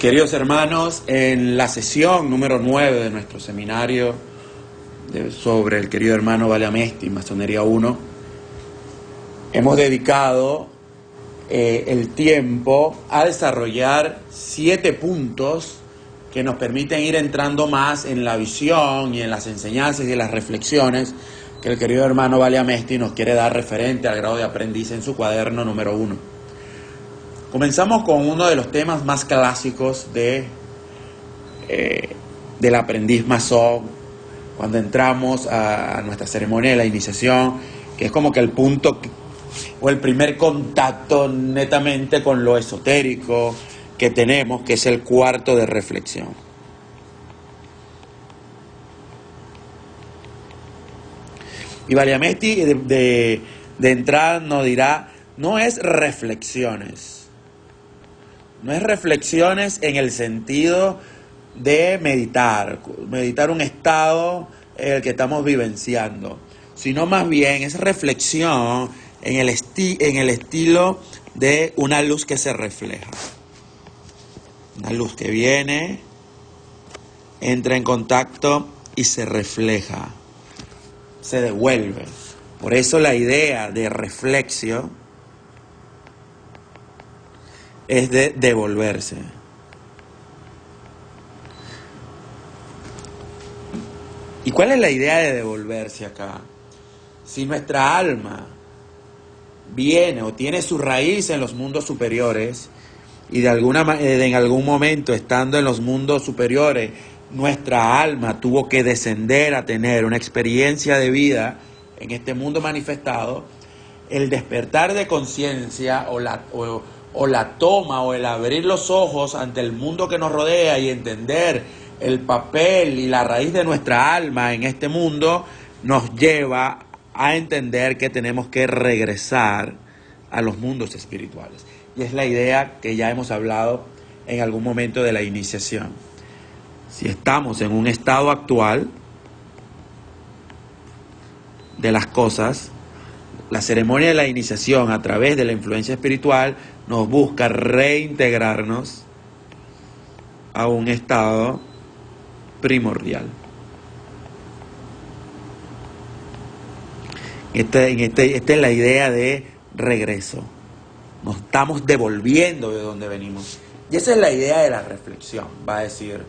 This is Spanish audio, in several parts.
Queridos hermanos, en la sesión número 9 de nuestro seminario sobre el querido hermano Valiamesti, Masonería 1, hemos dedicado el tiempo a desarrollar 7 puntos que nos permiten ir entrando más en la visión y en las enseñanzas y en las reflexiones que el querido hermano Valiamesti nos quiere dar referente al grado de aprendiz en su cuaderno número 1. Comenzamos con uno de los temas más clásicos del aprendiz masón, cuando entramos a nuestra ceremonia de la iniciación, que es como que el punto o el primer contacto netamente con lo esotérico que tenemos, que es el cuarto de reflexión. Y Valiamesti de entrada nos dirá, no es reflexiones. No es reflexiones en el sentido de meditar un estado en el que estamos vivenciando, sino más bien es reflexión en el estilo de una luz que se refleja. Una luz que viene, entra en contacto y se refleja, se devuelve. Por eso la idea de reflexión es de devolverse. ¿Y cuál es la idea de devolverse acá? Si nuestra alma viene o tiene su raíz en los mundos superiores y en algún momento estando en los mundos superiores nuestra alma tuvo que descender a tener una experiencia de vida en este mundo manifestado, el despertar de conciencia o la toma o el abrir los ojos ante el mundo que nos rodea y entender el papel y la raíz de nuestra alma en este mundo nos lleva a entender que tenemos que regresar a los mundos espirituales. Y es la idea que ya hemos hablado en algún momento de la iniciación. Si estamos en un estado actual de las cosas, la ceremonia de la iniciación a través de la influencia espiritual nos busca reintegrarnos a un estado primordial. Esta es la idea de regreso. Nos estamos devolviendo de donde venimos. Y esa es la idea de la reflexión. Va a decir,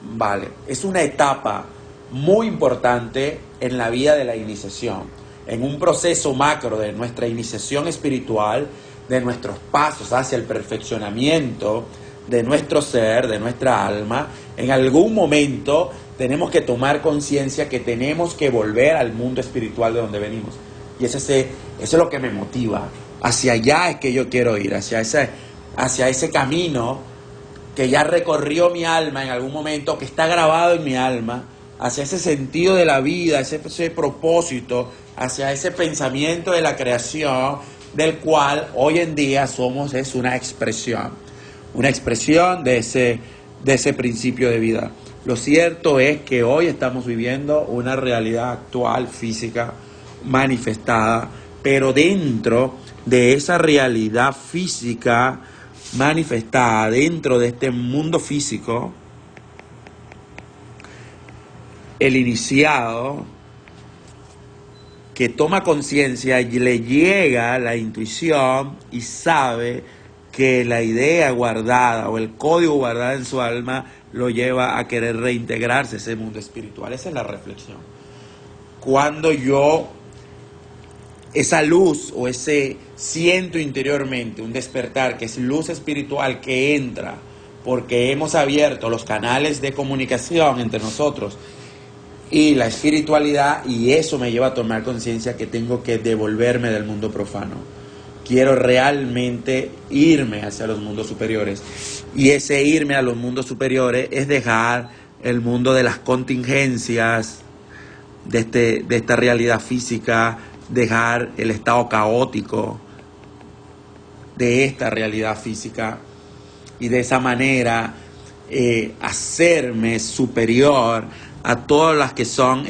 vale, es una etapa muy importante en la vida de la iniciación, en un proceso macro de nuestra iniciación espiritual, de nuestros pasos hacia el perfeccionamiento de nuestro ser, de nuestra alma. En algún momento tenemos que tomar conciencia que tenemos que volver al mundo espiritual de donde venimos. Y eso es lo que me motiva. Hacia allá es que yo quiero ir, hacia ese camino que ya recorrió mi alma en algún momento, que está grabado en mi alma, hacia ese sentido de la vida, ese propósito, hacia ese pensamiento de la creación, del cual hoy en día es una expresión de ese principio de vida. Lo cierto es que hoy estamos viviendo una realidad actual, física, manifestada, pero dentro de esa realidad física manifestada, dentro de este mundo físico, el iniciado que toma conciencia y le llega la intuición y sabe que la idea guardada o el código guardado en su alma lo lleva a querer reintegrarse a ese mundo espiritual. Esa es la reflexión. Cuando esa luz o ese siento interiormente, un despertar que es luz espiritual que entra porque hemos abierto los canales de comunicación entre nosotros y la espiritualidad, y eso me lleva a tomar conciencia que tengo que devolverme del mundo profano. Quiero realmente irme hacia los mundos superiores. Y ese irme a los mundos superiores es dejar el mundo de las contingencias, de esta realidad física, dejar el estado caótico de esta realidad física y de esa manera hacerme superior a todas las que son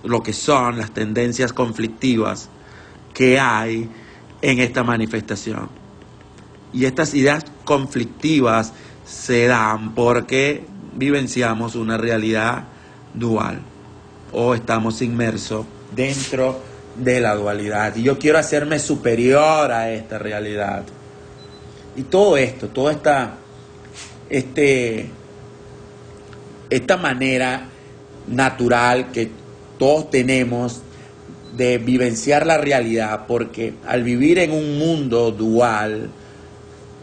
lo que son las tendencias conflictivas que hay en esta manifestación. Y estas ideas conflictivas se dan porque vivenciamos una realidad dual o estamos inmersos dentro de la dualidad. Y yo quiero hacerme superior a esta realidad. Y todo esto, esta manera natural que todos tenemos de vivenciar la realidad, porque al vivir en un mundo dual,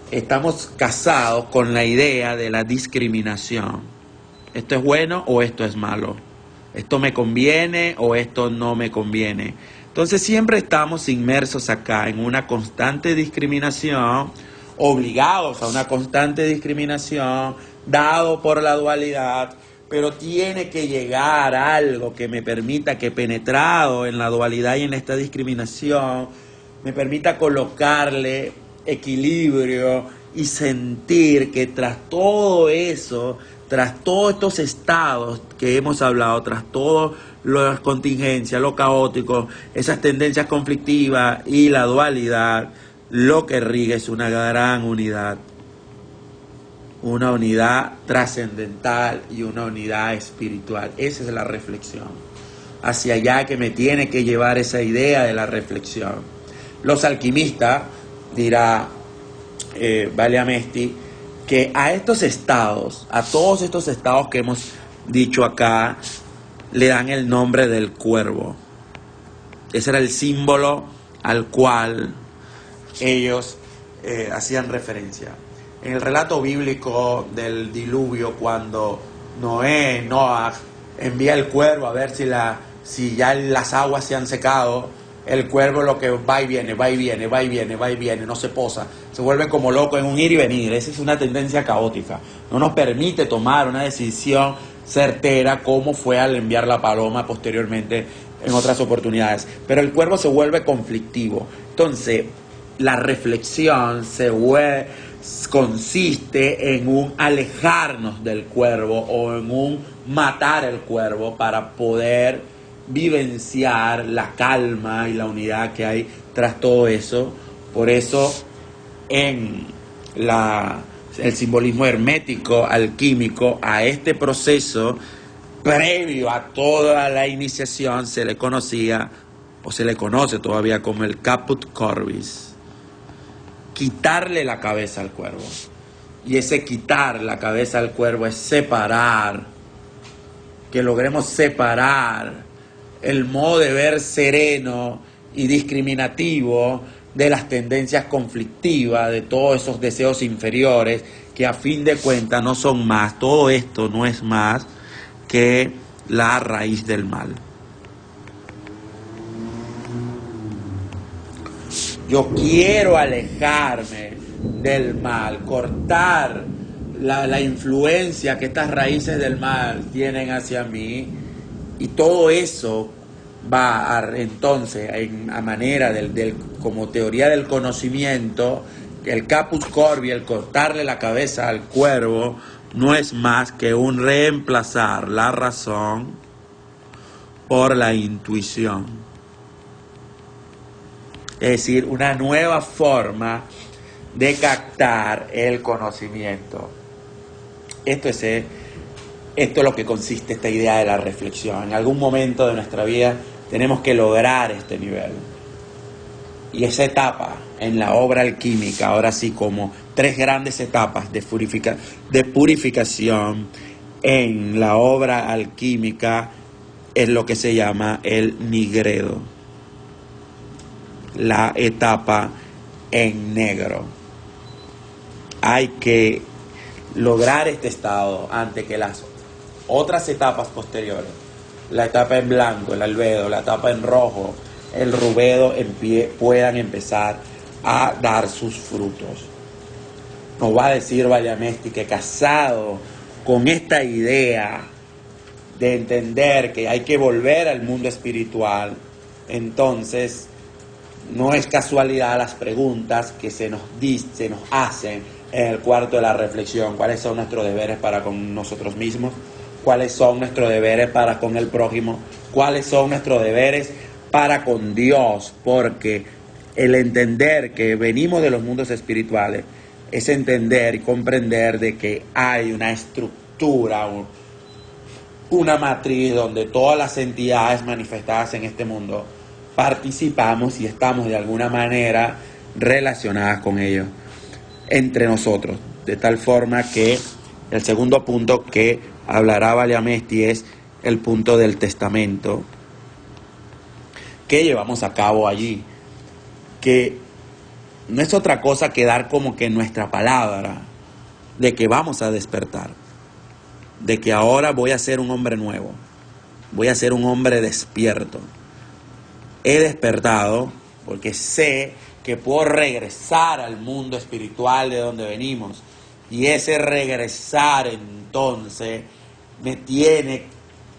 estamos casados con la idea de la discriminación. ¿Esto es bueno o esto es malo? ¿Esto me conviene o esto no me conviene? Entonces siempre estamos inmersos acá en una constante discriminación, obligados a una constante discriminación, dado por la dualidad, pero tiene que llegar algo que me permita que, penetrado en la dualidad y en esta discriminación, me permita colocarle equilibrio y sentir que tras todo eso, tras todos estos estados que hemos hablado, tras todas las contingencias, lo caótico, esas tendencias conflictivas y la dualidad, lo que rige es una gran unidad. Una unidad trascendental y una unidad espiritual. Esa es la reflexión. Hacia allá que me tiene que llevar esa idea de la reflexión. Los alquimistas, dirá Valiamesti, que a estos estados, a todos estos estados que hemos dicho acá, le dan el nombre del cuervo. Ese era el símbolo al cual ellos hacían referencia. En el relato bíblico del diluvio, cuando Noah envía el cuervo a ver si ya las aguas se han secado, el cuervo lo que va y viene, va y viene, va y viene, va y viene, no se posa, se vuelve como loco en un ir y venir. Esa es una tendencia caótica, no nos permite tomar una decisión certera como fue al enviar la paloma posteriormente en otras oportunidades. Pero el cuervo se vuelve conflictivo. Entonces, la reflexión consiste en un alejarnos del cuervo o en un matar el cuervo para poder vivenciar la calma y la unidad que hay tras todo eso. Por eso en el simbolismo hermético alquímico a este proceso previo a toda la iniciación se le conocía o se le conoce todavía como el caput corvis. Quitarle la cabeza al cuervo. Y ese quitar la cabeza al cuervo es separar, que logremos separar el modo de ver sereno y discriminativo de las tendencias conflictivas, de todos esos deseos inferiores que a fin de cuentas no son más, todo esto no es más que la raíz del mal. Yo quiero alejarme del mal, cortar la influencia que estas raíces del mal tienen hacia mí, y todo eso va entonces a manera como teoría del conocimiento, el caput corvi, el cortarle la cabeza al cuervo, no es más que un reemplazar la razón por la intuición. Es decir, una nueva forma de captar el conocimiento. Esto es lo que consiste esta idea de la reflexión. En algún momento de nuestra vida tenemos que lograr este nivel. Y esa etapa en la obra alquímica, ahora sí como 3 grandes etapas de purificación en la obra alquímica, es lo que se llama el nigredo. La etapa en negro. Hay que lograr este estado antes que las otras etapas posteriores. La etapa en blanco, el albedo, la etapa en rojo, el rubedo puedan empezar a dar sus frutos. Nos va a decir Valiamesti que casado con esta idea de entender que hay que volver al mundo espiritual, entonces no es casualidad las preguntas que se nos hacen en el cuarto de la reflexión. ¿Cuáles son nuestros deberes para con nosotros mismos? ¿Cuáles son nuestros deberes para con el prójimo? ¿Cuáles son nuestros deberes para con Dios? Porque el entender que venimos de los mundos espirituales, es entender y comprender de que hay una estructura, una matriz donde todas las entidades manifestadas en este mundo participamos y estamos de alguna manera relacionadas con ellos entre nosotros, de tal forma que el segundo punto que hablará Valiamesti es el punto del testamento que llevamos a cabo allí, que no es otra cosa que dar como que nuestra palabra de que vamos a despertar, de que ahora voy a ser un hombre nuevo, voy a ser un hombre despierto. He despertado porque sé que puedo regresar al mundo espiritual de donde venimos, y ese regresar entonces me tiene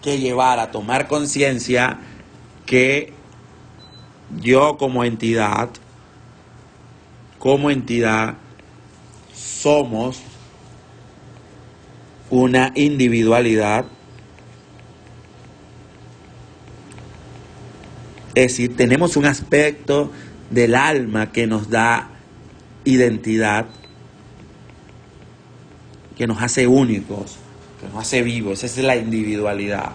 que llevar a tomar conciencia que yo como entidad somos una individualidad, es decir, tenemos un aspecto del alma que nos da identidad, que nos hace únicos, que nos hace vivos. Esa es la individualidad.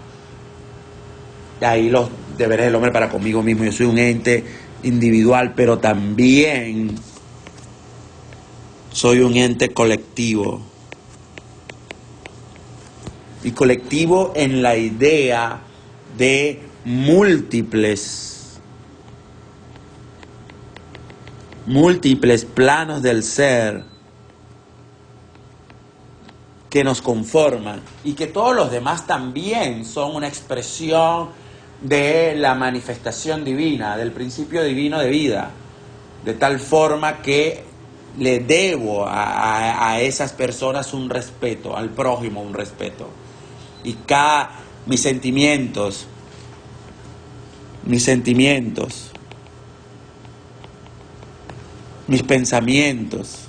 De ahí los deberes del hombre para conmigo mismo. Yo soy un ente individual, pero también soy un ente colectivo. Y colectivo en la idea de múltiples planos del ser que nos conforman, y que todos los demás también son una expresión de la manifestación divina, del principio divino de vida, de tal forma que le debo a esas personas un respeto, al prójimo un respeto, y mis sentimientos, mis pensamientos,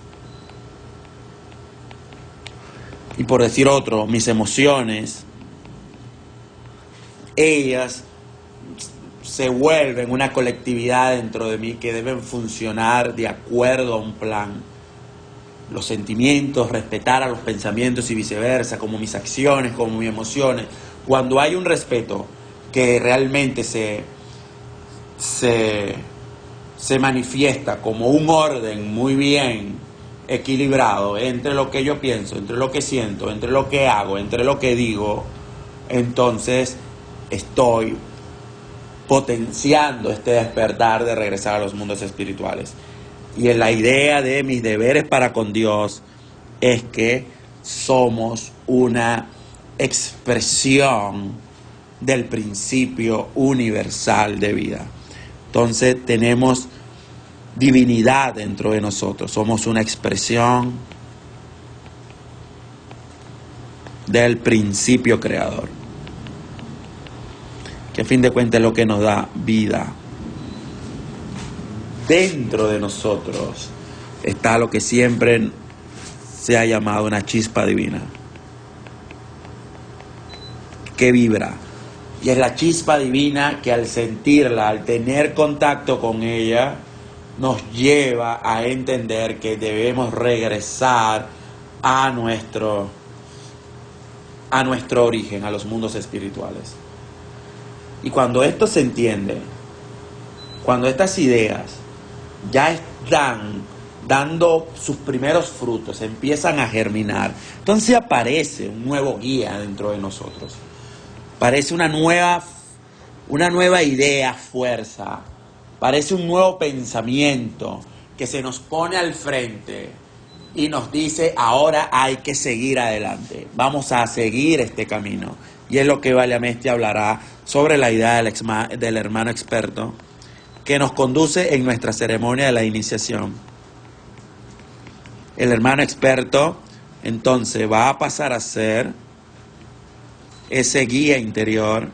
y por decir otro, mis emociones, ellas se vuelven una colectividad dentro de mí que deben funcionar de acuerdo a un plan. Los sentimientos, respetar a los pensamientos y viceversa, como mis acciones, como mis emociones. Cuando hay un respeto que realmente se manifiesta como un orden muy bien equilibrado entre lo que yo pienso, entre lo que siento, entre lo que hago, entre lo que digo, entonces estoy potenciando este despertar de regresar a los mundos espirituales. Y en la idea de mis deberes para con Dios es que somos una expresión del principio universal de vida. Entonces tenemos divinidad dentro de nosotros, somos una expresión del principio creador, que a fin de cuentas es lo que nos da vida. Dentro de nosotros está lo que siempre se ha llamado una chispa divina, que vibra. Y es la chispa divina que al sentirla, al tener contacto con ella, nos lleva a entender que debemos regresar a nuestro origen, a los mundos espirituales. Y cuando esto se entiende, cuando estas ideas ya están dando sus primeros frutos, empiezan a germinar, entonces aparece un nuevo guía dentro de nosotros. Parece una nueva idea, fuerza. Parece un nuevo pensamiento que se nos pone al frente y nos dice, ahora hay que seguir adelante. Vamos a seguir este camino. Y es lo que Valiamesti hablará sobre la idea del hermano experto, que nos conduce en nuestra ceremonia de la iniciación. El hermano experto entonces va a pasar a ser ese guía interior,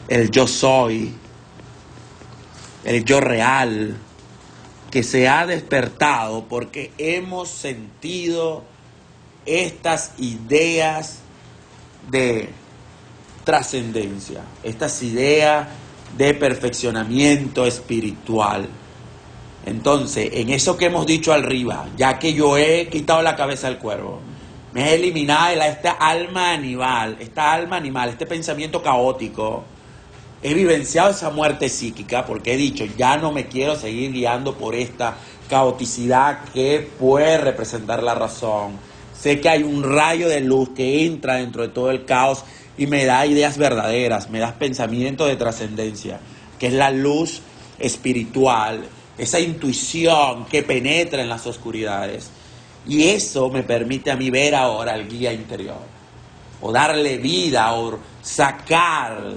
el yo soy, el yo real, que se ha despertado porque hemos sentido estas ideas de trascendencia, estas ideas de perfeccionamiento espiritual. Entonces, en eso que hemos dicho arriba, ya que yo he quitado la cabeza del cuervo, me he eliminado esta alma animal, este pensamiento caótico, he vivenciado esa muerte psíquica porque he dicho, ya no me quiero seguir guiando por esta caoticidad que puede representar la razón. Sé que hay un rayo de luz que entra dentro de todo el caos y me da ideas verdaderas, me da pensamientos de trascendencia, que es la luz espiritual, esa intuición que penetra en las oscuridades. Y eso me permite a mí ver ahora el guía interior, o darle vida, o sacar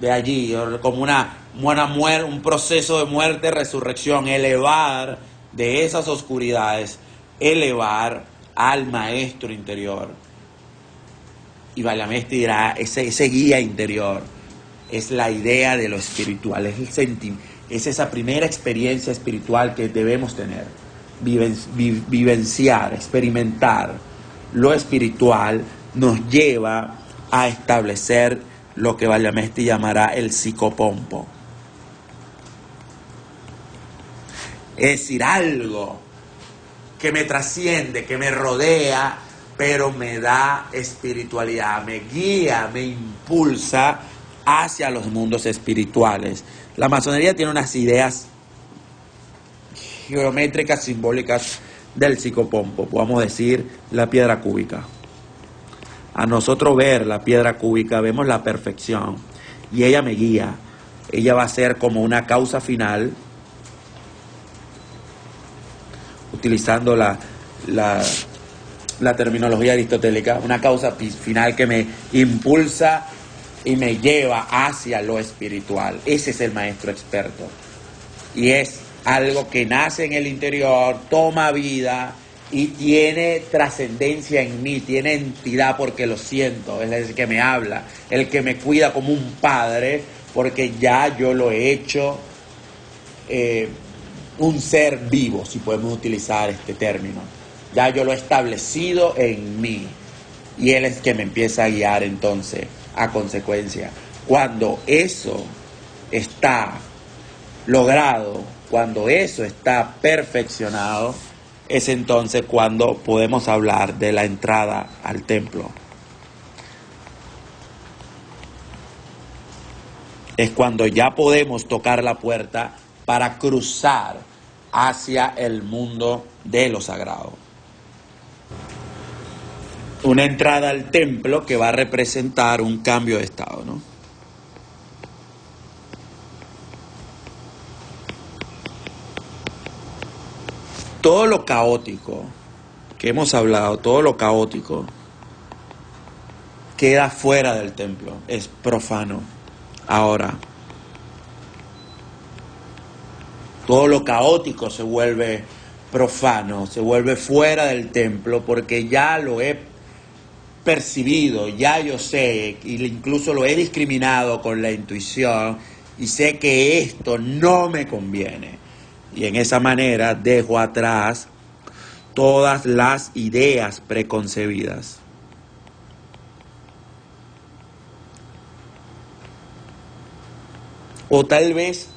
de allí, como un proceso de muerte, resurrección, elevar de esas oscuridades, elevar al maestro interior. Y Vallamesti dirá, ese guía interior es la idea de lo espiritual, es esa primera experiencia espiritual que debemos tener, vivenciar, experimentar. Lo espiritual nos lleva a establecer lo que Vallamesti llamará el psicopompo. Es decir, algo que me trasciende, que me rodea, pero me da espiritualidad, me guía, me impulsa hacia los mundos espirituales. La masonería tiene unas ideas geométricas, simbólicas del psicopompo, podemos decir la piedra cúbica. A nosotros ver la piedra cúbica vemos la perfección y ella me guía. Ella va a ser como una causa final, utilizando la terminología aristotélica, una causa final que me impulsa y me lleva hacia lo espiritual. Ese es el maestro experto. Y es algo que nace en el interior, toma vida y tiene trascendencia en mí, tiene entidad porque lo siento, es el que me habla, el que me cuida como un padre, porque ya yo lo he hecho un ser vivo, si podemos utilizar este término. Ya yo lo he establecido en mí y él es que me empieza a guiar entonces a consecuencia. Cuando eso está logrado, cuando eso está perfeccionado, es entonces cuando podemos hablar de la entrada al templo. Es cuando ya podemos tocar la puerta para cruzar hacia el mundo de lo sagrado. Una entrada al templo que va a representar un cambio de estado, ¿no? Todo lo caótico que hemos hablado, todo lo caótico queda fuera del templo, es profano. Ahora, todo lo caótico se vuelve profano, se vuelve fuera del templo porque ya lo he percibido, ya yo sé, y incluso lo he discriminado con la intuición y sé que esto no me conviene. Y en esa manera dejo atrás todas las ideas preconcebidas. O tal vez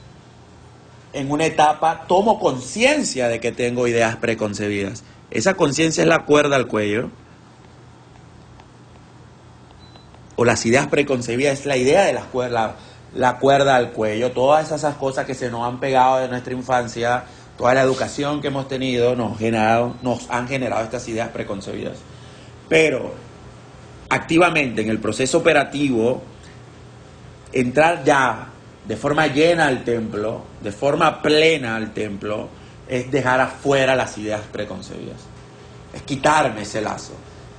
en una etapa tomo conciencia de que tengo ideas preconcebidas. Esa conciencia es la cuerda al cuello. O las ideas preconcebidas es la idea de la cuerda al cuello. Todas esas cosas que se nos han pegado de nuestra infancia, toda la educación que hemos tenido nos han generado estas ideas preconcebidas. Pero activamente en el proceso operativo, entrar ya de forma llena al templo, de forma plena al templo, es dejar afuera las ideas preconcebidas. Es quitarme ese lazo.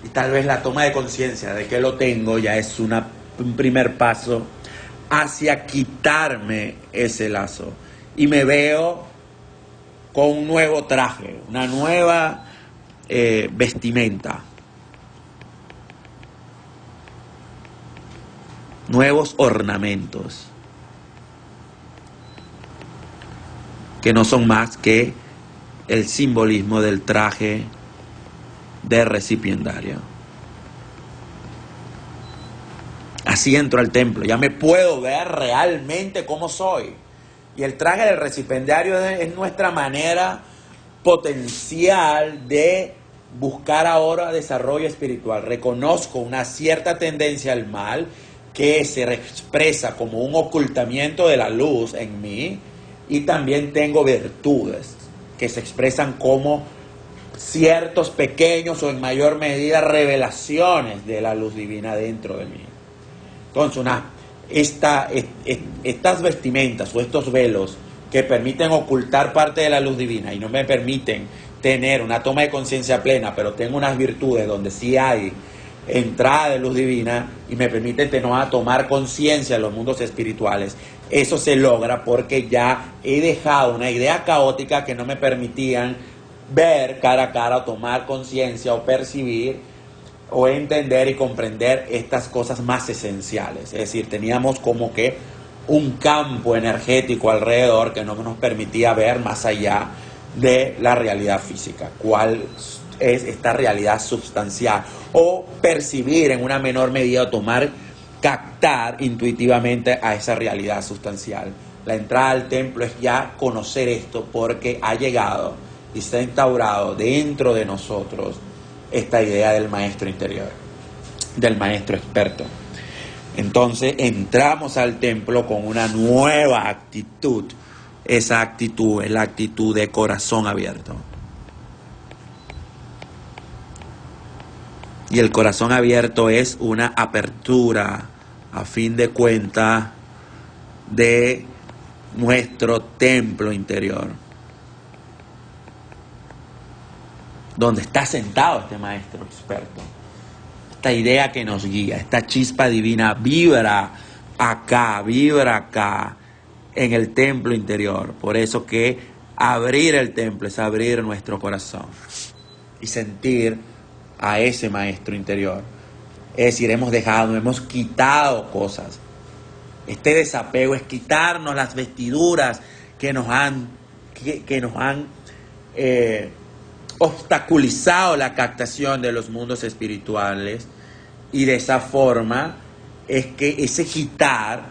Y tal vez la toma de conciencia de que lo tengo ya es un primer paso hacia quitarme ese lazo. Y me veo con un nuevo traje, una nueva vestimenta. Nuevos ornamentos. Que no son más que el simbolismo del traje de recipiendario. Así entro al templo, ya me puedo ver realmente cómo soy. Y el traje del recipendiario es nuestra manera potencial de buscar ahora desarrollo espiritual. Reconozco una cierta tendencia al mal que se expresa como un ocultamiento de la luz en mí, y también tengo virtudes que se expresan como ciertos pequeños o en mayor medida revelaciones de la luz divina dentro de mí. Entonces, estas vestimentas o estos velos que permiten ocultar parte de la luz divina y no me permiten tener una toma de conciencia plena, pero tengo unas virtudes donde sí hay entrada de luz divina y me permite tomar conciencia de los mundos espirituales. Eso se logra porque ya he dejado una idea caótica que no me permitían ver cara a cara o tomar conciencia o percibir o entender y comprender estas cosas más esenciales. Es decir, teníamos como que un campo energético alrededor que no nos permitía ver más allá de la realidad física, cuál es esta realidad sustancial, o percibir en una menor medida, captar intuitivamente a esa realidad sustancial. La entrada al templo es ya conocer esto, porque ha llegado y se ha instaurado dentro de nosotros esta idea del maestro interior, del maestro experto. Entonces entramos al templo con una nueva actitud. Esa actitud es la actitud de corazón abierto. Y el corazón abierto es una apertura, a fin de cuentas, de nuestro templo interior, donde está sentado este maestro experto. Esta idea que nos guía, esta chispa divina vibra acá, en el templo interior. Por eso que abrir el templo es abrir nuestro corazón y sentir a ese maestro interior. Es decir, hemos quitado cosas. Este desapego es quitarnos las vestiduras que nos han obstaculizado la captación de los mundos espirituales, y de esa forma es que ese quitar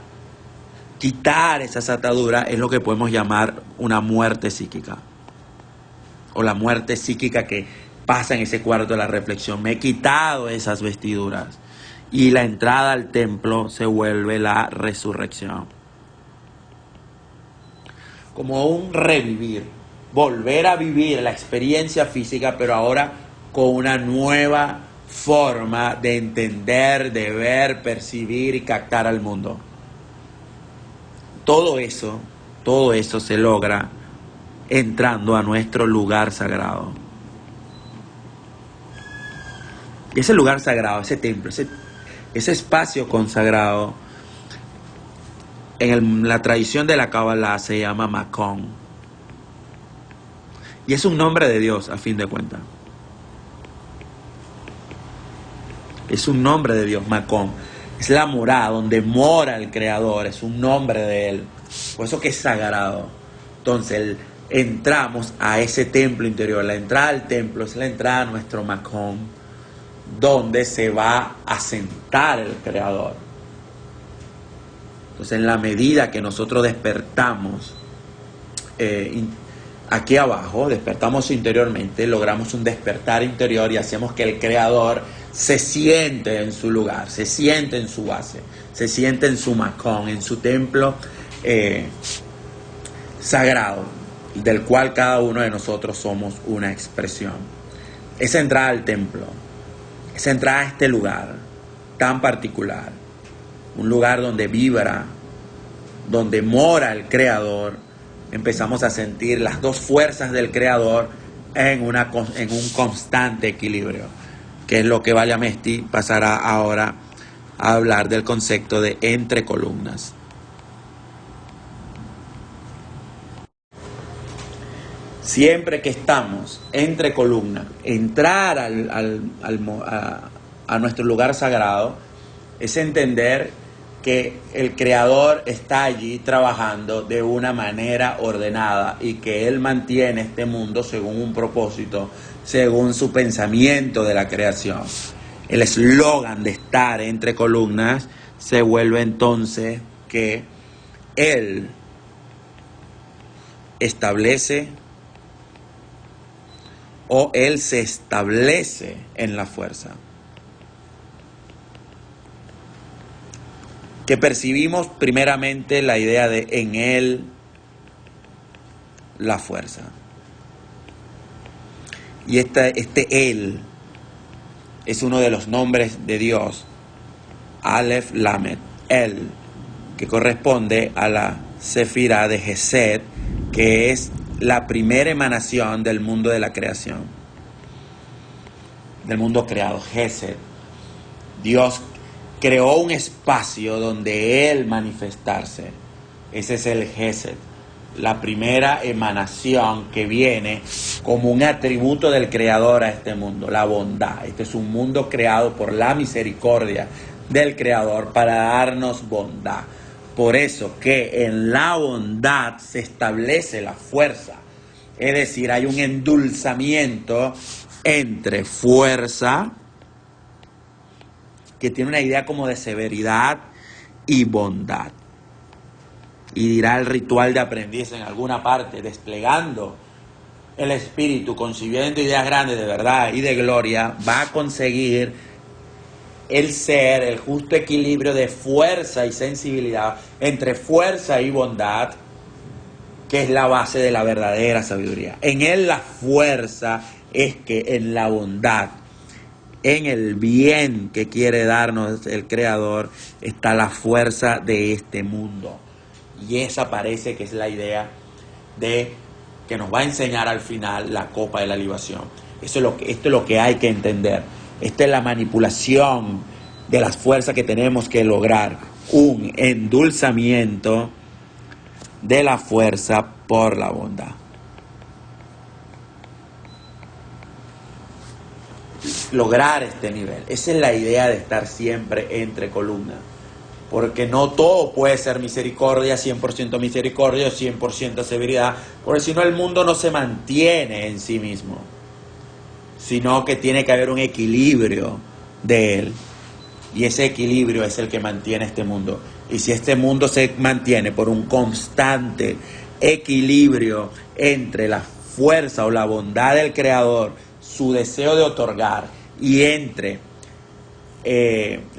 esas ataduras es lo que podemos llamar una muerte psíquica, o la muerte psíquica que pasa en ese cuarto de la reflexión. Me he quitado esas vestiduras y la entrada al templo se vuelve la resurrección, como un revivir, volver a vivir la experiencia física, pero ahora con una nueva forma de entender, de ver, percibir y captar al mundo. Todo eso se logra entrando a nuestro lugar sagrado. Y ese lugar sagrado, ese templo, ese espacio consagrado, en la tradición de la Kabbalah se llama Makom. Y es un nombre de Dios, a fin de cuentas. Es un nombre de Dios, Makom. Es la morada donde mora el Creador, es un nombre de Él. Por eso que es sagrado. Entonces, entramos a ese templo interior. La entrada al templo es la entrada a nuestro Makom, donde se va a sentar el Creador. Entonces, en la medida que nosotros despertamos aquí abajo, despertamos interiormente, logramos un despertar interior y hacemos que el Creador se siente en su lugar, se siente en su base, se siente en su Makom, en su templo sagrado, del cual cada uno de nosotros somos una expresión. Esa entrada al templo, esa entrada a este lugar tan particular, un lugar donde vibra, donde mora el Creador, empezamos a sentir las dos fuerzas del Creador en un constante equilibrio, que es lo que Valiamesti pasará ahora a hablar del concepto de entre columnas. Siempre que estamos entre columnas, entrar a nuestro lugar sagrado es entender que el Creador está allí trabajando de una manera ordenada y que Él mantiene este mundo según un propósito, según su pensamiento de la creación. El eslogan de estar entre columnas se vuelve entonces que Él establece o Él se establece en la fuerza. Que percibimos primeramente la idea de en Él la fuerza. Y este Él es uno de los nombres de Dios, Aleph Lamed, Él, que corresponde a la Sefirá de Gesed, que es la primera emanación del mundo de la creación, del mundo creado, Gesed. Dios creó un espacio donde Él manifestarse. Ese es el Gesed, la primera emanación que viene como un atributo del Creador a este mundo, la bondad. Este es un mundo creado por la misericordia del Creador para darnos bondad. Por eso que en la bondad se establece la fuerza. Es decir, hay un endulzamiento entre fuerza, que tiene una idea como de severidad, y bondad. Y dirá el ritual de aprendiz en alguna parte, desplegando el espíritu, concibiendo ideas grandes de verdad y de gloria, va a conseguir el ser, el justo equilibrio de fuerza y sensibilidad entre fuerza y bondad, que es la base de la verdadera sabiduría. En Él la fuerza es que en la bondad, en el bien que quiere darnos el Creador, está la fuerza de este mundo. Y esa parece que es la idea de que nos va a enseñar al final la copa de la libación. Esto es lo que hay que entender. Esta es la manipulación de las fuerzas que tenemos que lograr. Un endulzamiento de la fuerza por la bondad. Lograr este nivel. Esa es la idea de estar siempre entre columnas. Porque no todo puede ser misericordia, 100% misericordia, 100% severidad. Porque si no el mundo no se mantiene en sí mismo. Sino que tiene que haber un equilibrio de él. Y ese equilibrio es el que mantiene este mundo. Y si este mundo se mantiene por un constante equilibrio entre la fuerza o la bondad del Creador, su deseo de otorgar, y entre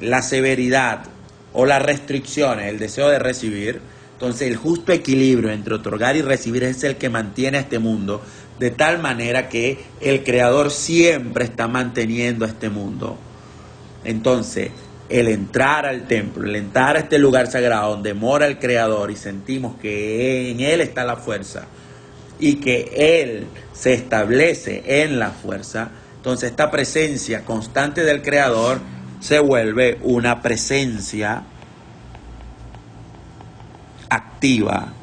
la severidad o las restricciones, el deseo de recibir, entonces el justo equilibrio entre otorgar y recibir es el que mantiene a este mundo, de tal manera que el Creador siempre está manteniendo a este mundo. Entonces, el entrar al templo, el entrar a este lugar sagrado donde mora el Creador y sentimos que en Él está la fuerza y que Él se establece en la fuerza, entonces esta presencia constante del Creador se vuelve una presencia activa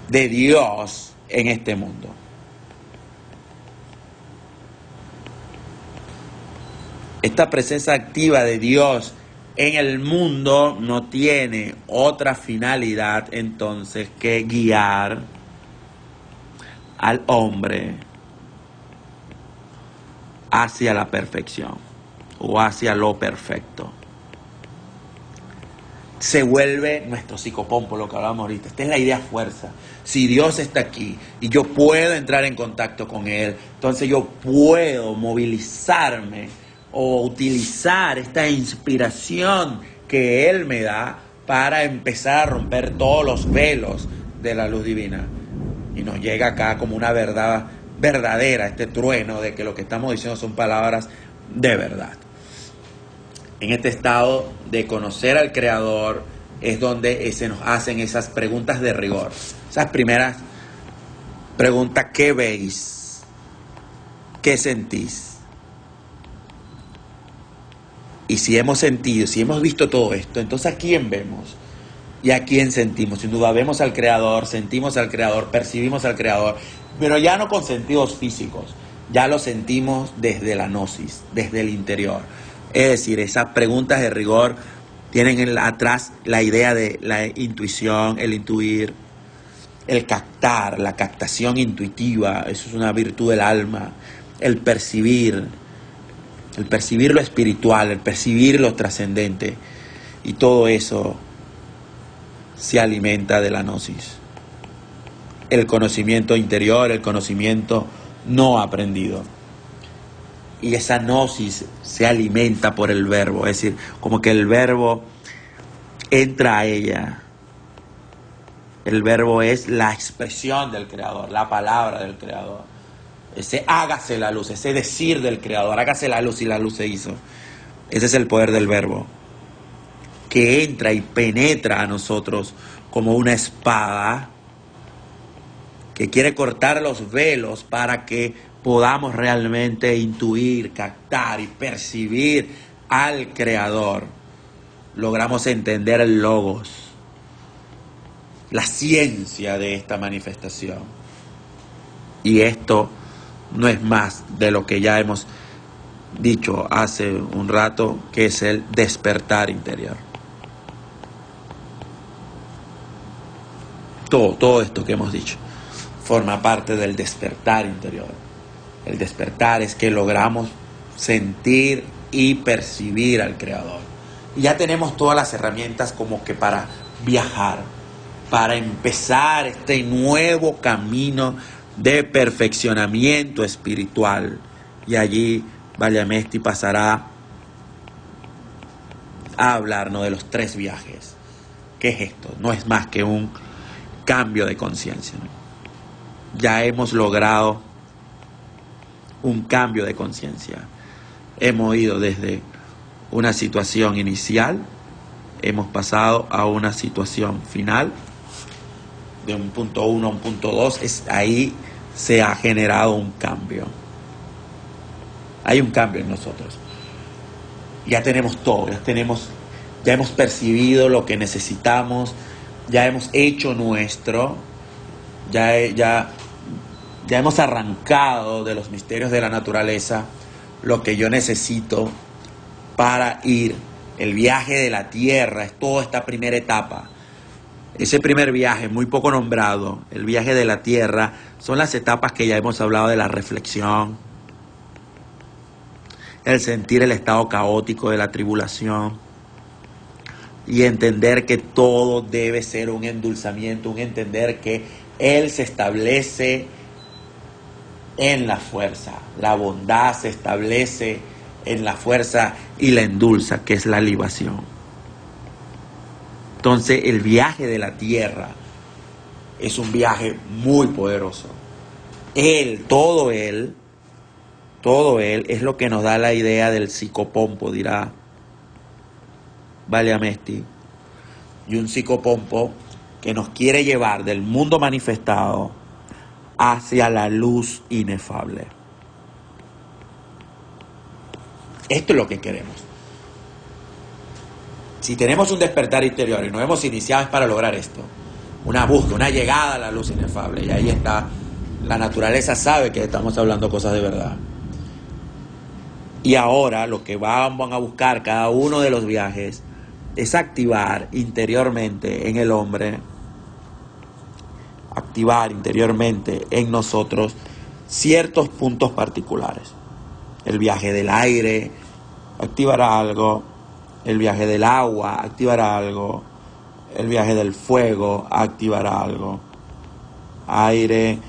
de Dios en este mundo. Esta presencia activa de Dios en el mundo no tiene otra finalidad entonces que guiar al hombre hacia la perfección o hacia lo perfecto. Se vuelve nuestro psicopompo, lo que hablábamos ahorita. Esta es la idea fuerza. Si Dios está aquí y yo puedo entrar en contacto con Él, entonces yo puedo movilizarme o utilizar esta inspiración que Él me da para empezar a romper todos los velos de la luz divina. Y nos llega acá como una verdad verdadera, este trueno de que lo que estamos diciendo son palabras de verdad. En este estado de conocer al Creador es donde se nos hacen esas preguntas de rigor. Esas primeras preguntas: ¿qué veis? ¿Qué sentís? Y si hemos sentido, si hemos visto todo esto, entonces ¿a quién vemos? ¿Y a quién sentimos? Sin duda vemos al Creador, sentimos al Creador, percibimos al Creador, pero ya no con sentidos físicos, ya lo sentimos desde la gnosis, desde el interior. Es decir, esas preguntas de rigor tienen atrás la idea de la intuición, el intuir, el captar, la captación intuitiva. Eso es una virtud del alma. El percibir lo espiritual, el percibir lo trascendente. Y todo eso se alimenta de la gnosis. El conocimiento interior, el conocimiento no aprendido. Y esa gnosis se alimenta por el verbo, es decir, como que el verbo entra a ella. El verbo es la expresión del Creador, la palabra del Creador. Ese hágase la luz, ese decir del Creador, hágase la luz y la luz se hizo. Ese es el poder del verbo, que entra y penetra a nosotros como una espada que quiere cortar los velos para que podamos realmente intuir, captar y percibir al Creador. Logramos entender el logos, la ciencia de esta manifestación. Y esto no es más de lo que ya hemos dicho hace un rato, que es el despertar interior. Todo esto que hemos dicho forma parte del despertar interior. El despertar es que logramos sentir y percibir al Creador. Y ya tenemos todas las herramientas como que para viajar, para empezar este nuevo camino de perfeccionamiento espiritual. Y allí Valiamesti pasará a hablarnos de los 3 viajes. ¿Qué es esto? No es más que un cambio de conciencia, ¿no? Ya hemos logrado un cambio de conciencia. Hemos ido desde una situación inicial, hemos pasado a una situación final, de un punto 1 a un punto 2, ahí se ha generado un cambio. Hay un cambio en nosotros. Ya tenemos todo, ya hemos percibido lo que necesitamos, ya hemos hecho nuestro, ya hemos arrancado de los misterios de la naturaleza lo que yo necesito para ir. El viaje de la tierra es toda esta primera etapa. Ese primer viaje, muy poco nombrado, el viaje de la tierra, son las etapas que ya hemos hablado de la reflexión, el sentir el estado caótico de la tribulación y entender que todo debe ser un endulzamiento, un entender que Él se establece en la fuerza, la bondad se establece en la fuerza y la endulza, que es la libación. Entonces el viaje de la tierra es un viaje muy poderoso. Todo él es lo que nos da la idea del psicopompo, dirá Valiamesti. Y un psicopompo que nos quiere llevar del mundo manifestado hacia la luz inefable. Esto es lo que queremos. Si tenemos un despertar interior y nos hemos iniciado es para lograr esto. Una búsqueda, una llegada a la luz inefable. Y ahí está. La naturaleza sabe que estamos hablando cosas de verdad. Y ahora lo que vamos a buscar cada uno de los viajes es activar interiormente en el hombre, activar interiormente en nosotros ciertos puntos particulares. El viaje del aire activará algo, el viaje del agua activará algo, el viaje del fuego activará algo. Aire,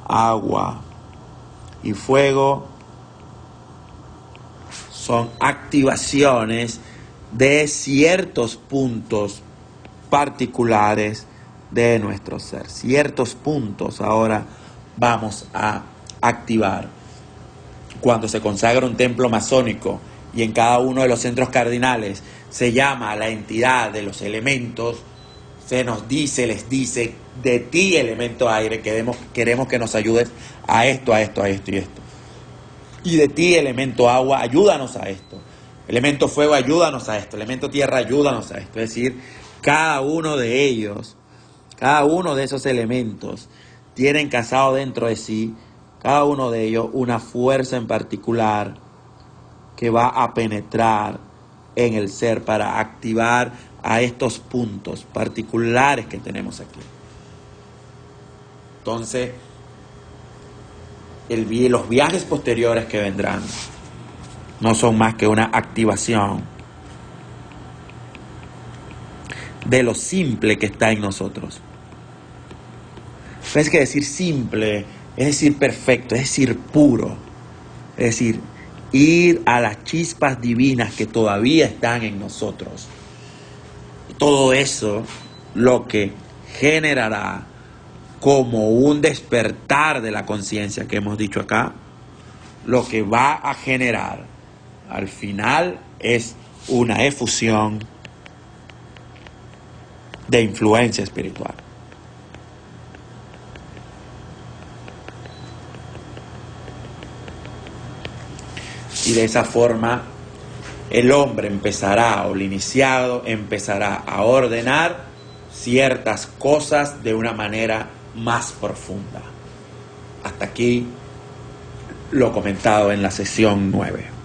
agua y fuego son activaciones de ciertos puntos particulares de nuestro ser. Ciertos puntos ahora vamos a activar. Cuando se consagra un templo masónico y en cada uno de los centros cardinales se llama a la entidad de los elementos, se nos dice, les dice, de ti elemento aire, queremos que nos ayudes a esto, a esto, a esto y esto. Y de ti elemento agua, ayúdanos a esto. Elemento fuego, ayúdanos a esto. Elemento tierra, ayúdanos a esto. Es decir, cada uno de ellos, cada uno de esos elementos tiene encasado dentro de sí, cada uno de ellos, una fuerza en particular que va a penetrar en el ser para activar a estos puntos particulares que tenemos aquí. Entonces, los viajes posteriores que vendrán no son más que una activación de lo simple que está en nosotros. Es que decir simple es decir perfecto, es decir puro, es decir, ir a las chispas divinas que todavía están en nosotros. Todo eso lo que generará como un despertar de la conciencia que hemos dicho acá, lo que va a generar al final es una efusión de influencia espiritual. Y de esa forma el hombre empezará, o el iniciado empezará a ordenar ciertas cosas de una manera más profunda. Hasta aquí lo comentado en la sesión 9.